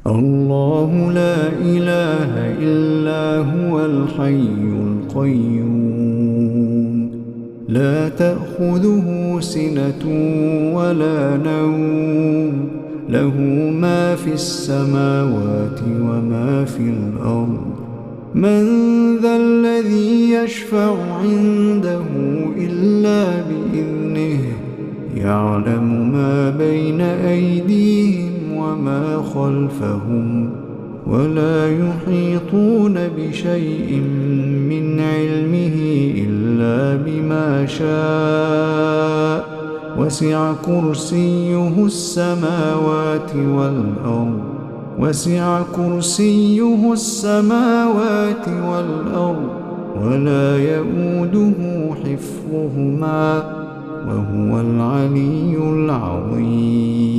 الله لا إله إلا هو الحي القيوم لا تأخذه سنة ولا نوم له ما في السماوات وما في الأرض من ذا الذي يشفع عنده إلا بإذنه يعلم ما بين أيديهم وما خلفهم ولا يحيطون بشيء من علمه إلا بما شاء وسع كرسيه السماوات والأرض ولا يئوده حفظهما وهو العلي العظيم.